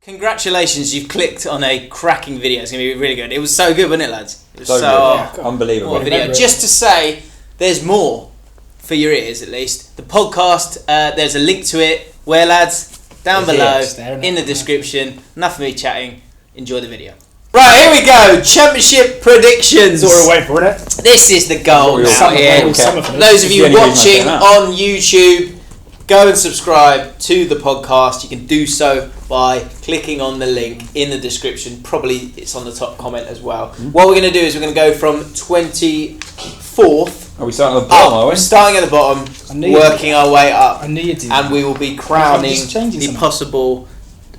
Congratulations, you've clicked on a cracking video. It's going to be really good. It was so good, wasn't it, lads? It was so good. Unbelievable. What a video. Just to say, there's more for your ears, at least. The podcast, there's a link to it. Where, lads? Down below, in the description. Enough of me chatting. Enjoy the video. Right, here we go. Championship predictions. That's what we're waiting for, isn't it? This is the goal now here. Those of you watching on YouTube, go and subscribe to the podcast. You can do so by clicking on the link in the description. Probably it's on the top comment as well. What we're going to do is we're going to go from 24th. Are we starting at the bottom, are we? We're starting at the bottom, working our way up. I knew you'd do and we will be crowning the possible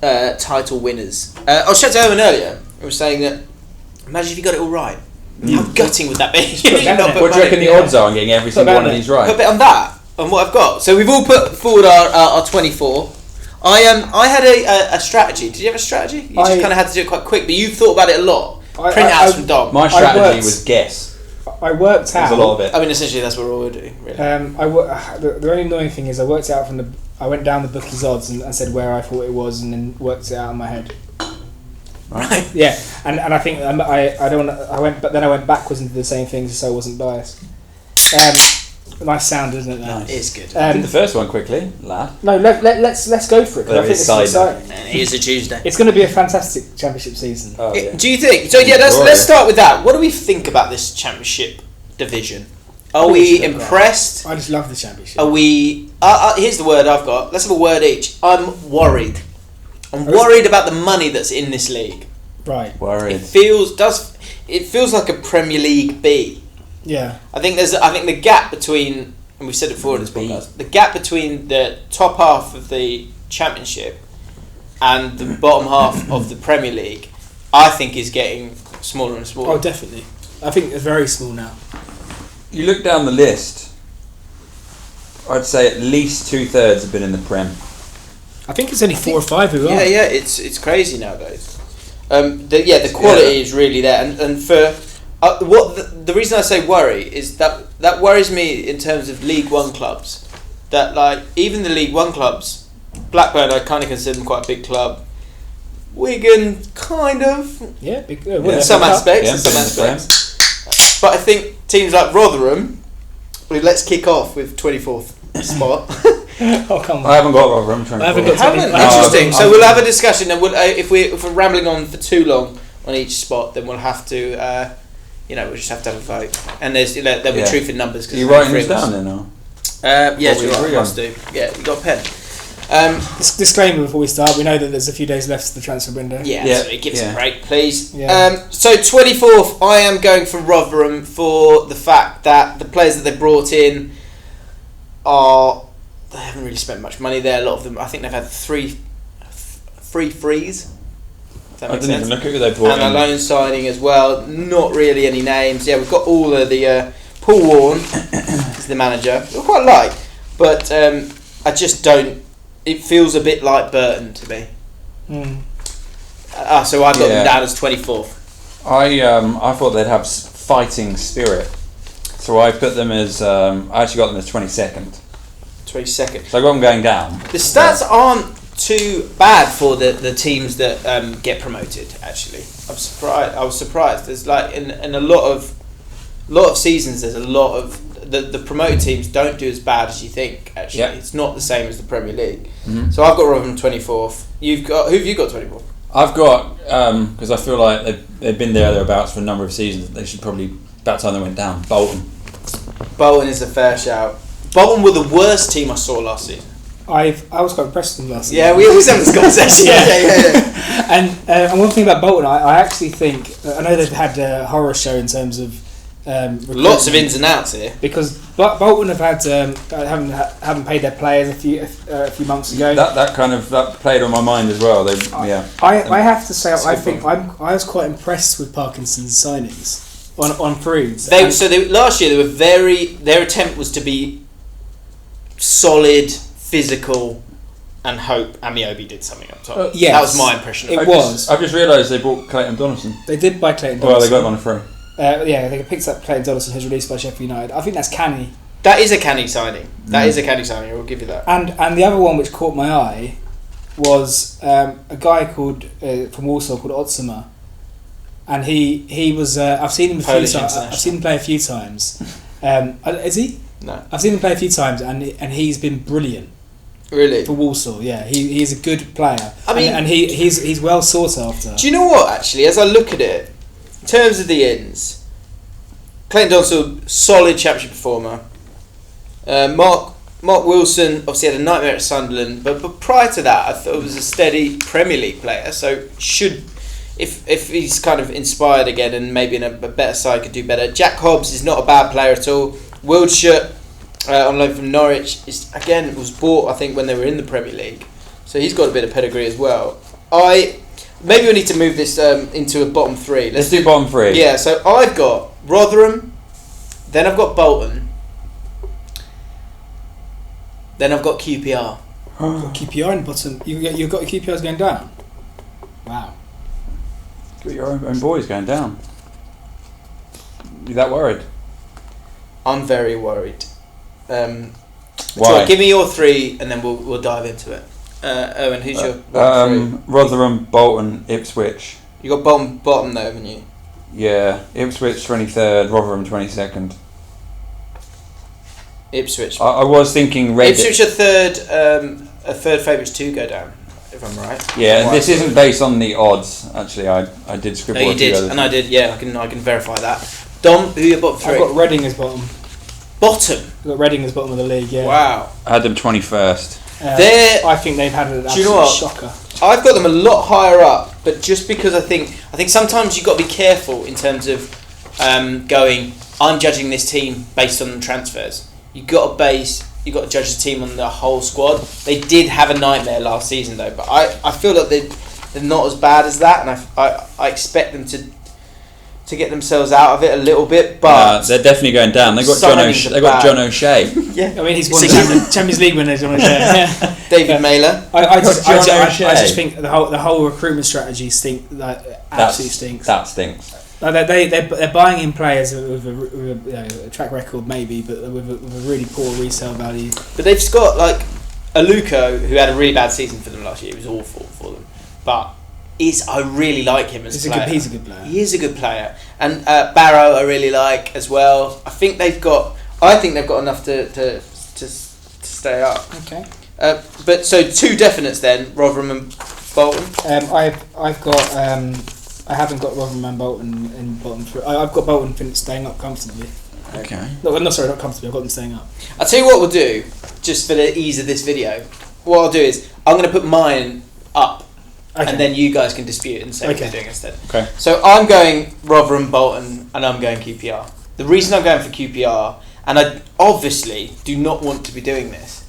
title winners. I was chatting to Owen earlier. I was saying that, imagine if you got it all right. How gutting would that be? What do you reckon the odds are on getting every single one of these right? Put a bit on that, on what I've got. So we've all put forward our 24. I had a strategy. Did you have a strategy? You just kind of had to do it quite quick, but you thought about it a lot. Printouts from Dom. My strategy was guess. I worked out. There's a lot of it. I mean, essentially, that's what we're all doing. Really. The only annoying thing is I worked it out from I went down the bookies odds and said where I thought it was, and then worked it out in my head. Right. Yeah, and I think I don't. I went backwards into the same things, so I wasn't biased. Nice sound, isn't it? Nice. It is good. Do the first one quickly, lad. No, let's go for it. I think this is exciting. It is a Tuesday. It's going to be a fantastic championship season. Oh, yeah. Do you think? So yeah, let's start with that. What do we think about this championship division? Are we impressed? I just love the championship. Are we? Here's the word I've got. Let's have a word each. I'm worried. I'm worried about the money that's in this league. Right. Worried. It feels like a Premier League B. Yeah. I think the gap between, and we've said it before in this podcast, the gap between the top half of the Championship and the bottom half of the Premier League, I think is getting smaller and smaller. Oh, definitely. I think it's very small now. You look down the list, I'd say at least 2/3 have been in the Prem. I think it's only 4 or 5 who are. Yeah, it's crazy nowadays. The quality is really there, and for the reason I say worry is that worries me in terms of League One clubs. That like even the League One clubs, Blackburn I kind of consider them quite a big club. Wigan kind of big. In some aspects. But I think teams like Rotherham. Let's kick off with 24th spot. Oh come on! I haven't got Rotherham. Interesting. So we'll have a discussion, and if we're rambling on for too long on each spot, then we'll have to, we'll just have to have a vote. And there'll be truth in numbers. Are you writing this down then, or? Yes, you're right. Must do. Yeah, you got a pen. Disclaimer before we start: we know that there's a few days left to the transfer window. Yeah. Give us a break, please. Yeah. So 24th, I am going for Rotherham for the fact that the players that they brought in they haven't really spent much money there. A lot of them, I think they've had free frees. I didn't even look at who they brought in. And a loan signing as well. Not really any names. Yeah, we've got all of the Paul Warne is the manager. I quite like, but I just don't. It feels a bit like Burton to me. So I've got them down as 24th. I thought they'd have fighting spirit, so I put them as. I actually got them as 22nd. 22nd. So I got them going down. The stats aren't too bad for the teams that get promoted. Actually, I was surprised. There's like in a lot of seasons. There's a lot of the promoted teams don't do as bad as you think. Actually, it's not the same as the Premier League. Mm-hmm. So I've got Rotherham 24th. Who've you got 24th? I've got because I feel like they've been thereabouts for a number of seasons. They should probably about time they went down. Bolton is a fair shout. Bolton were the worst team I saw last season. I was quite impressed with them last season. Yeah, we always have this conversation. Yeah. And one thing about Bolton, I actually think I know they've had a horror show in terms of lots of ins and outs here because Bolton have had haven't paid their players a few months ago. That played on my mind as well. I have to say I was quite impressed with Parkinson's signings on Prudes. Last year their attempt was to be solid, physical, and hope Amiobi did something up top. Yes. That was my impression of it. I've just realised they bought Clayton Donaldson. They did buy Clayton Donaldson. Well, they got him on a free. They picked up Clayton Donaldson, who's released by Sheffield United. I think that's canny. That is a canny signing. That is a canny signing. I will give you that. And the other one which caught my eye was a guy called from Warsaw called Otsuma, and he was I've seen him Polish I've seen him play a few times. Is he? No. I've seen him play a few times, and he's been brilliant. Really? For Walsall, yeah, he's a good player. I mean, and he's well sought after. Do you know what? Actually, as I look at it, in terms of the ins, Clayton Donsall, solid championship performer. Mark Wilson obviously had a nightmare at Sunderland, but prior to that, I thought it was a steady Premier League player. So if he's kind of inspired again and maybe in a better side could do better. Jack Hobbs is not a bad player at all. Wiltshire, on loan from Norwich, was bought I think when they were in the Premier League, so he's got a bit of pedigree as well. Maybe we need to move this into a bottom three. Let's do bottom three. Yeah, so I've got Rotherham, then I've got Bolton, then I've got QPR. QPR in bottom. You've got QPR's going down. Wow. Got your own boys going down. You that worried? I'm very worried. Why? So give me your three, and then we'll dive into it. Owen, who's your three? Rotherham, Bolton, Ipswich. You got bottom though, haven't you? Yeah, Ipswich 23rd, Rotherham 22nd. Ipswich. I was thinking Reddit. Ipswich are third favourites to go down, if I'm right. Yeah, this isn't based on the odds. Actually, I did scribble. No, you did, and I did. Yeah, I can verify that. Dom, who are your bottom three? I've got Reading as bottom. Bottom. I've got Reading as bottom of the league. Yeah. Wow. I had them 21st. I think they've had an absolute shocker. I've got them a lot higher up, but just because I think sometimes you've got to be careful in terms of going. I'm judging this team based on transfers. You've got to judge the team on the whole squad. They did have a nightmare last season though, but I feel like they're not as bad as that, and I expect them to get themselves out of it a little bit, but they're definitely going down. They got John O'Shea. Yeah, I mean he's won the Champions League winner. John O'Shea. Yeah. David Mailer. I just think the whole recruitment strategy absolutely stinks. That stinks. Like they're buying in players with a track record maybe, but with a really poor resale value. But they've just got like Aluko, who had a really bad season for them last year. It was awful for them, but I really like him as a player. He's a good player. He is a good player, and Barrow I really like as well. I think they've got enough to stay up. Okay. But so two definites then, Rotherham and Bolton. I've got. I haven't got Rotherham and Bolton in bottom three. I've got Bolton staying up comfortably. Okay. No, sorry, not comfortably. I've got them staying up. I'll tell you what we'll do, just for the ease of this video. What I'll do is I'm going to put mine up, and then you guys can dispute and say what you're doing instead. Okay. So I'm going Rotherham, Bolton, and I'm going QPR. The reason I'm going for QPR, and I obviously do not want to be doing this.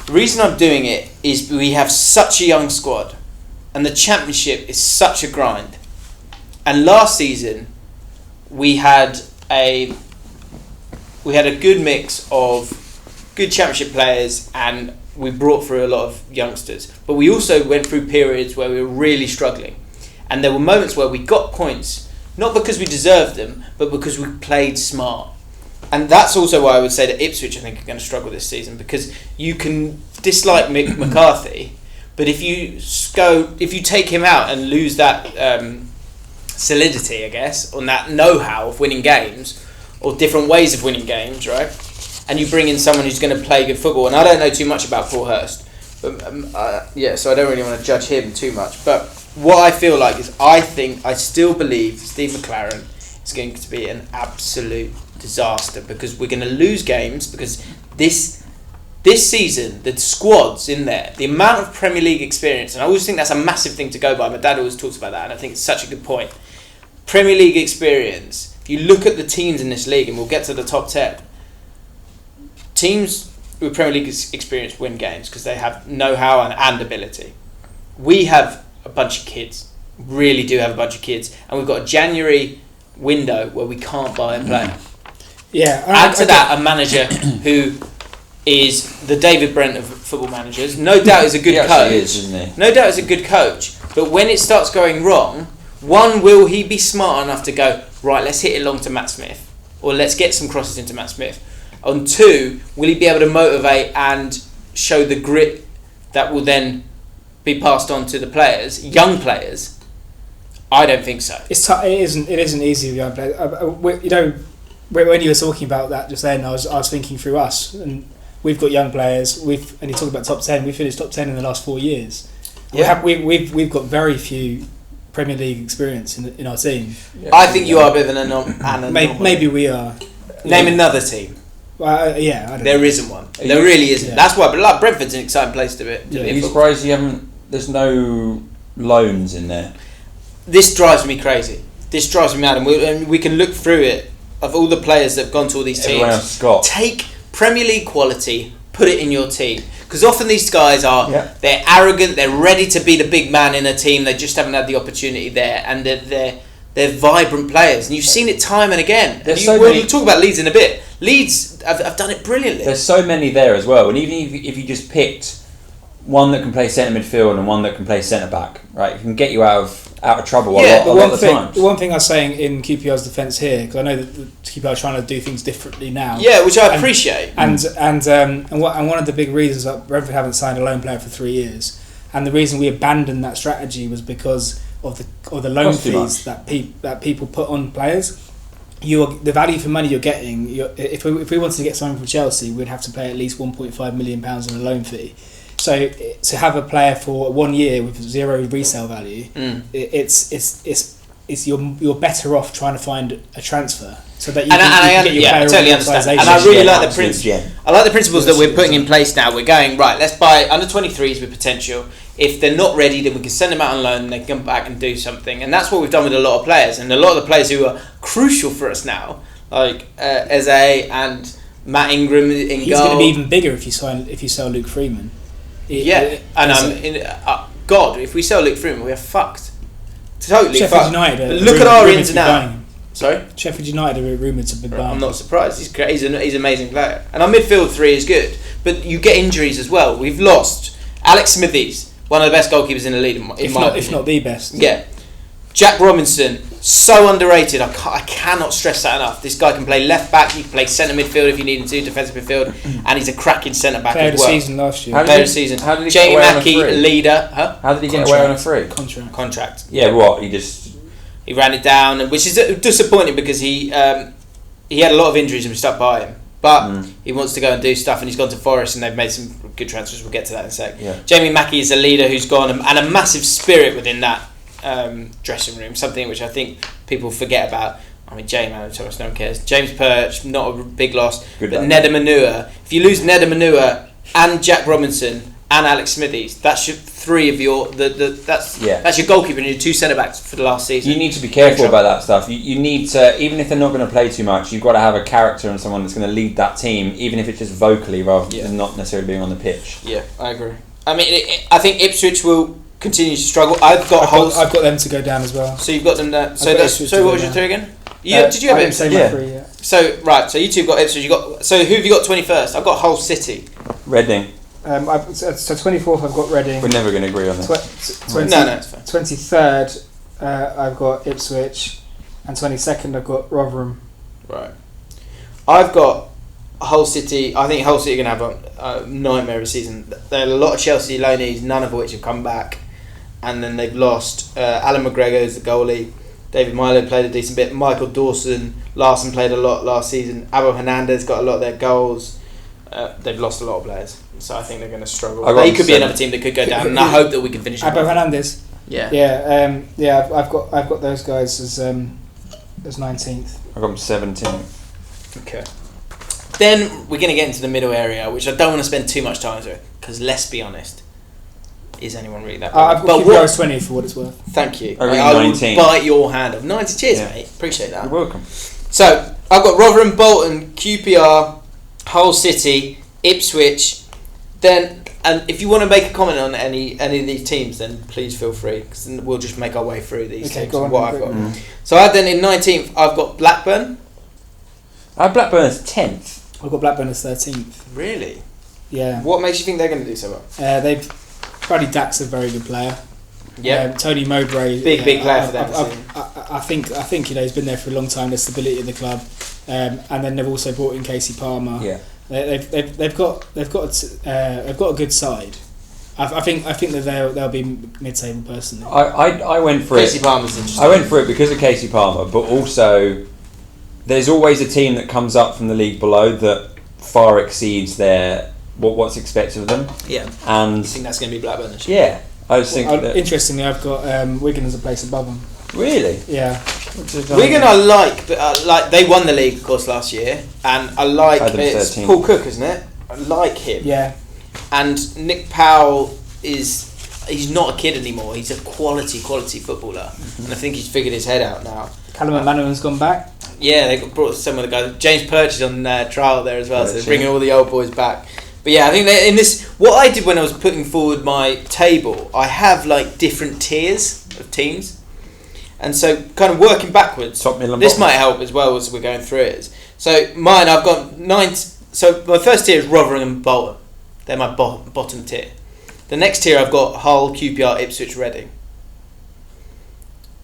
The reason I'm doing it is we have such a young squad. And the championship is such a grind. And last season, we had a good mix of good championship players, and we brought through a lot of youngsters. But we also went through periods where we were really struggling, and there were moments where we got points not because we deserved them, but because we played smart. And that's also why I would say that Ipswich, I think, are going to struggle this season, because you can dislike Mick McCarthy. But if you take him out and lose that solidity, I guess, on that know-how of winning games, or different ways of winning games, right? And you bring in someone who's going to play good football, and I don't know too much about Paul Hurst, but so I don't really want to judge him too much. But what I feel like is I still believe Steve McLaren is going to be an absolute disaster, because we're going to lose games, because this season, the squads in there, the amount of Premier League experience, and I always think that's a massive thing to go by. My dad always talks about that, and I think it's such a good point. Premier League experience. If you look at the teams in this league, and we'll get to the top 10, teams with Premier League experience win games because they have know-how and ability. We have a bunch of kids, really do have a bunch of kids, and we've got a January window where we can't buy a player. Yeah. Add to that a manager who is the David Brent of football managers. No doubt is a good coach. Isn't he? No doubt is a good coach. But when it starts going wrong, one, will he be smart enough to go, right, let's hit it long to Matt Smith, or let's get some crosses into Matt Smith? And two, will he be able to motivate and show the grit that will then be passed on to the players, young players? I don't think so. It isn't easy with young players. When you were talking about that just then, I was thinking through us, and we've got young players. And you talk about top 10. We finished top 10 in the last 4 years. Yeah. We've got very few Premier League experience in our team. Yeah. I think you are a bit of an anomaly. Maybe we are. Name another team. I don't there know. Isn't one. There really isn't. Yeah. That's why. But like Brentford's an exciting place to be. Are you surprised you haven't? There's no loans in there. This drives me crazy. This drives me mad, and we can look through it of all the players that have gone to all these teams. Take Premier League quality, put it in your team. Because often these guys they're arrogant, they're ready to be the big man in a team, they just haven't had the opportunity there, and they're vibrant players. And you've seen it time and again. We'll talk about Leeds in a bit. Leeds have done it brilliantly. There's so many there as well, and even if you just picked one that can play centre midfield and one that can play centre back, right, it can get you out of trouble a lot of the time. The one thing I was saying in QPR's defence here, because I know that QPR are trying to do things differently now. Yeah, which I appreciate. And one of the big reasons that Brentford haven't signed a loan player for 3 years, and the reason we abandoned that strategy was because of the loan fees that people put on players. The value for money you're getting. If we wanted to get someone from Chelsea, we'd have to pay at least £1.5 million on a loan fee. So to have a player for 1 year with zero resale value, you're better off trying to find a transfer so that you can get your player. I totally understand. And I really like the principle. I like the principles that we're putting in place now. We're going right. Let's buy under 23s with potential. If they're not ready, then we can send them out on loan and they can come back and do something. And that's what we've done with a lot of players. And a lot of the players who are crucial for us now, like Eze and Matt Ingram in goal. He's going to be even bigger if you sell Luke Freeman. God, if we sell Luke Freeman, we are fucked. Totally Sheffield fucked. United. Look at our ins and outs. Sorry? Sheffield United are rumoured to be buying. I'm not surprised. He's great. He's an amazing player. And our midfield three is good. But you get injuries as well. We've lost Alex Smithies, one of the best goalkeepers in the league, if not the best. Yeah. Jack Robinson, so underrated. I cannot stress that enough. This guy can play left back, he can play centre midfield if you need him to, defensive midfield, and he's a cracking centre back as well. Player of the season last year. How did he Jamie get away Mackie, on a free? leader. Huh? How did he get away on a free? Contract. Yeah, what? He ran it down, which is disappointing because he had a lot of injuries and we stuck by him. But he wants to go and do stuff, and he's gone to Forest, and they've made some good transfers. We'll get to that in a sec. Yeah. Jamie Mackie is a leader who's gone, and a massive spirit within that dressing room, something which I think people forget about. I mean, Thomas, no one cares. James Perch, not a big loss. But Neda Manua, if you lose Neda Manua and Jack Robinson and Alex Smithies, that's your three of your that's your goalkeeper and your two centre backs for the last season. You need to be careful about that stuff. You need to, even if they're not going to play too much, you've got to have a character and someone that's going to lead that team, even if it's just vocally rather than not necessarily being on the pitch. Yeah, I agree. I mean, I think Ipswich will continue to struggle. I've got them to go down as well. So you've got them there. So what was your three again? Did you have Ipswich? Yeah. So right, so you two got Ipswich. So who have you got 21st? I've got Hull City. Reading. So 24th I've got Reading. We're never going to agree on this. No, it's fine. 23rd I've got Ipswich, and 22nd I've got Rotherham. Right. I've got Hull City. I think Hull City are going to have a nightmare of a season. There are a lot of Chelsea loanees, none of which have come back, and then they've lost. Alan McGregor is the goalie. David Milo played a decent bit. Michael Larson played a lot last season. Abel Hernandez got a lot of their goals. They've lost a lot of players, so I think they're going to struggle. They could be another team that could go down, and I hope that we can finish. Abel Hernandez. Yeah. I've got those guys as 19th. I've got them 17th. Okay. Then we're going to get into the middle area, which I don't want to spend too much time with, because let's be honest, is anyone really that? I've got QPR as 20th for what it's worth. Thank you. I will bite your hand off. 90. Cheers, mate. Appreciate that. You're welcome. So I've got Rotherham, Bolton, QPR, Hull City, Ipswich. Then, and if you want to make a comment on any of these teams, then please feel free, because we'll just make our way through these teams. Go on, what I've got. So then in 19th, I've got Blackburn. I have Blackburn as 10th. I've got Blackburn as 13th. Really? Yeah. What makes you think they're going to do so well? Bradley Dack's a very good player. Yeah. Tony Mowbray, big player for them. I think he's been there for a long time. The stability of the club, and then they've also brought in Casey Palmer. Yeah. They've got a good side. I think that they'll be mid-table personally. I went for Casey it. Palmer's interesting. I went for it because of Casey Palmer, but also there's always a team that comes up from the league below that far exceeds what's expected of them. Yeah. And I think that's going to be Blackburn this year. yeah, I just think that, Interestingly, I've got Wigan as a place above them. really. Yeah. Wigan I like they won the league of course last year, and I like Had them it's 13th. Paul Cook, isn't it? I like him. Yeah. And Nick Powell he's not a kid anymore. He's a quality footballer, and I think he's figured his head out now. Callum McManaman's gone back. Yeah, they brought some of the guys. James Perch is on trial there as well, so Perch, they're bringing all the old boys back. But yeah, I think in this, what I did when I was putting forward my table, I have like different tiers of teams, and so kind of working backwards. Top, middle, and This bottom. might help as well as we're going through it. So mine, I've got 9. So my first tier is Rotherham and Bolton. They're my bottom tier. The next tier I've got Hull, QPR, Ipswich, Reading.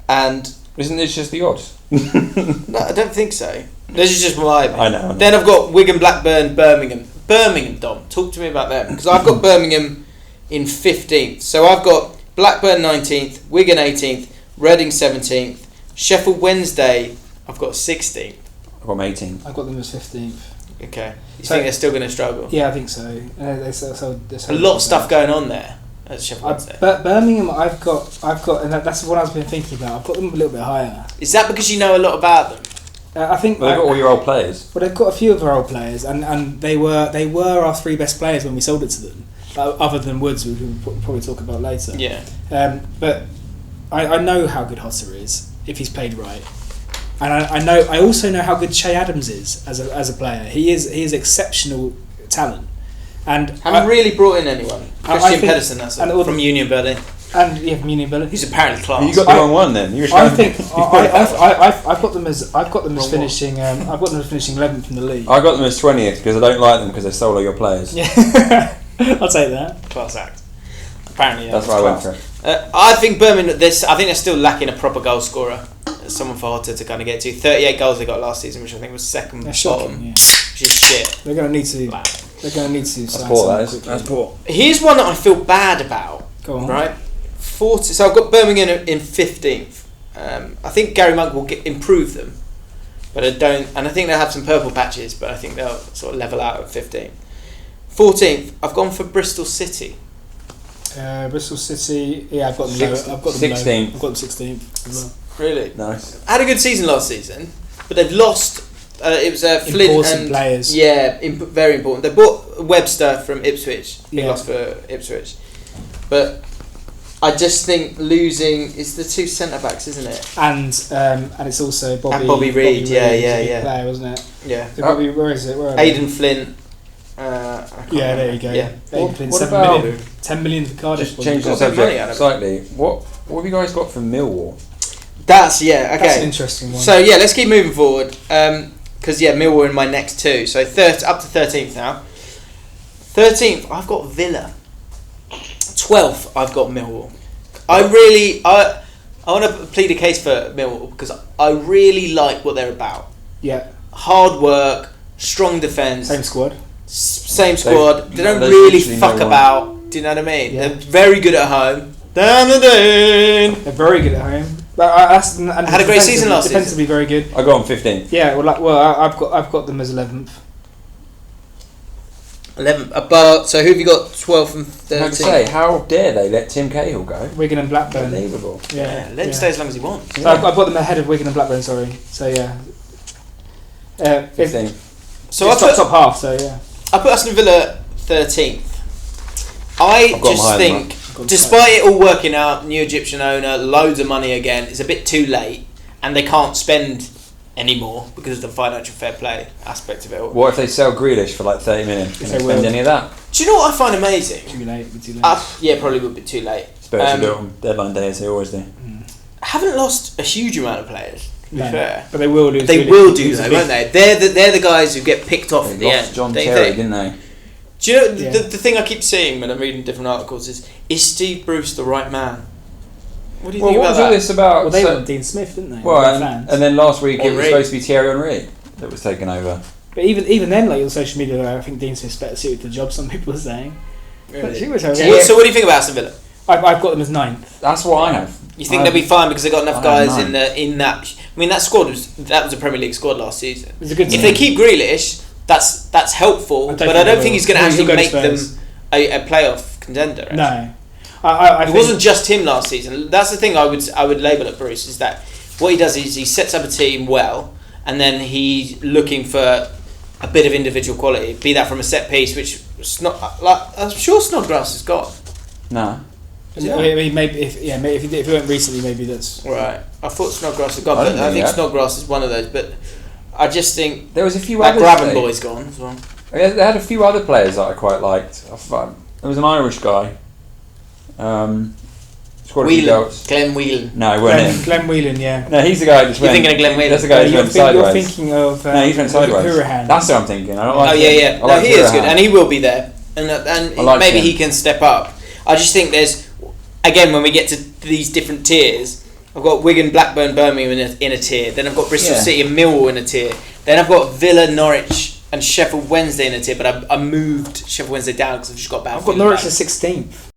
And Isn't this just the odds? no, I don't think so. This is just my. I know. Then I've got Wigan, Blackburn, Birmingham. Birmingham, Dom, talk to me about them, because I've got Birmingham in 15th. So I've got Blackburn 19th, Wigan 18th, Reading 17th, Sheffield Wednesday. I've got 16th. I've got 18. I've got them as 15th. Okay, you So- think they're still going to struggle? Yeah, I think so. There's A lot of stuff going on there at Sheffield Wednesday. But Birmingham, I've got, and that's what I've been thinking about. I've got them a little bit higher. Is that because you know a lot about them? I think. Well, they've got all your old players. Well, they've got a few of our old players, and they were our 3 best players when we sold it to them. Other than Woods, which we'll probably talk about later. Yeah. But I know how good Hotter is if he's played right, and I also know how good Che Adams is as a player. He is exceptional talent, and Haven't really brought in anyone. I Christian think- Pedersen, that's and it, all the- from Union Berlin. and you have Union Berlin. He's apparently class. You got the wrong one then. You were I trying think I've got them as Wrong finishing. I've got them as finishing 11th in the league. I got them as 20th because I don't like them because they stole all your players. Yeah, I'll take that. Class act. Apparently, yeah. That's why I went for it. I think Birmingham. I think they're still lacking a proper goal scorer. Someone for Hotter to kind of get to. 38 goals they got last season, which I think was second They're bottom, shocking. Yeah. which is shit. They're going to need to. Wow. They're going to need to. That's sign poor, that someone is. quickly. That's poor. Here's one that I feel bad about. Go on. Right, 40. So I've got Birmingham in 15th. I think Gary Monk will improve them, but I don't. And I think they'll have some purple patches, but I think they'll sort of level out at 15th. 14th, I've gone for Bristol City. Bristol City. Yeah, I've got them. Six- Low. I've got them 16th. Low. I've got them 16th as well. Really, Nice. had a good season last season, but they've lost. It was Flint Important and players. Yeah, very important. They bought Webster from Ipswich. He Yeah. lost for Ipswich, but I just think losing is the 2 centre backs, isn't it? And it's also Bobby. And Bobby Reid, yeah, is a yeah, big yeah. Player, wasn't it? Yeah. So Bobby, where is it? Where are they? Aidan Flint. I can't Yeah, there remember. you go. Yeah. Aidan What- Flint, what 7 about- million, 10 million for Cardiff. Just wasn't change it? the got a bit of money out subject of it. slightly. What have you guys got from Millwall? That's okay. That's an interesting one. So yeah, let's keep moving forward. Because Millwall are in my next 2. So up to 13th now. 13th, I've got Villa. 12th, I've got Millwall. I want to plead a case for Millwall because I really like what they're about. yeah, Hard work, strong defence, same squad. same squad. They don't there's really literally fuck no one. about. Do you know what I mean? Yeah. They're very good at home. Down the Dane. They're very good at home. But and Had a great season last season. Defensively very good. I got on 15th. Yeah, I've got them as 11th. 11. So who have you got? 12 and I have 13. to say, how dare they let Tim Cahill go? Wigan and Blackburn. Unbelievable. Yeah, let him stay as long as he wants. So I've got them ahead of Wigan and Blackburn. Sorry. So yeah. 15th. So it's top half. So yeah. I put Aston Villa 13th. I I've got just them higher than think, despite it all working out, new Egyptian owner, loads of money again, it's a bit too late, and they can't spend anymore because of the financial fair play aspect of it all. What if they sell Grealish for like 30 million? Can If they they spend will. any of that? Do you know what I find amazing? Too late. Too late. Yeah, probably would be too late. Spurs will do it on deadline day as they always do. Haven't lost a huge amount of players, to be No, fair. but they will lose. They really. will do It's a though, big- won't they? They're the guys who get picked off They at the lost end. John don't you Terry, think? didn't they? Do you know Yeah. the thing I keep seeing when I'm reading different articles is Steve Bruce the right man? What do you Well, think what about was all that? this about? Well, they so- want Dean Smith, didn't they? well, They're fans. and then last week it was Henry. supposed to be Thierry Henry that was taken over. But even then, like on social media, I think Dean Smith's better suited to the job. Some people are saying. Really? She was So, okay. so what do you think about Aston Villa? I've got them as 9th. That's what I have. You think they'll be fine because they got enough I have guys nine. in that? I mean, that squad was a Premier League squad last season. It was a good If team. they keep Grealish, that's helpful. But I don't think he's going to actually make them a playoff contender. Actually. No. I It wasn't just him last season. That's the thing I would label at Bruce, is that what he does is he sets up a team well, and then he's looking for a bit of individual quality, be that from a set piece, which I'm sure Snodgrass has got. No. I mean, maybe if he went recently, maybe that's Right. I thought Snodgrass had gone, I but don't I think think he had. Snodgrass is one of those. But I just think There was a few that others. Graben boy's gone as well. They had a few other players that I quite liked. There was an Irish guy. Scored a few Whelan, goals. Glenn Whelan. No, it wasn't him. Glenn Whelan, yeah. No, he's the guy who just You're went. thinking of Glenn Whelan. That's the guy who you're, went sideways. you're thinking of No, he's went sideways. Hurahan. That's what I'm thinking. I don't like Oh him. yeah. I No, like he is Hurahan. good, and he will be there, and I like maybe him. he can step up. I just think there's, again, when we get to these different tiers, I've got Wigan, Blackburn, Birmingham in a tier. Then I've got Bristol Yeah. City and Millwall in a tier. Then I've got Villa, Norwich, and Sheffield Wednesday in a tier. But I moved Sheffield Wednesday down because I've just got bad. I've got feeling Norwich about as 16th.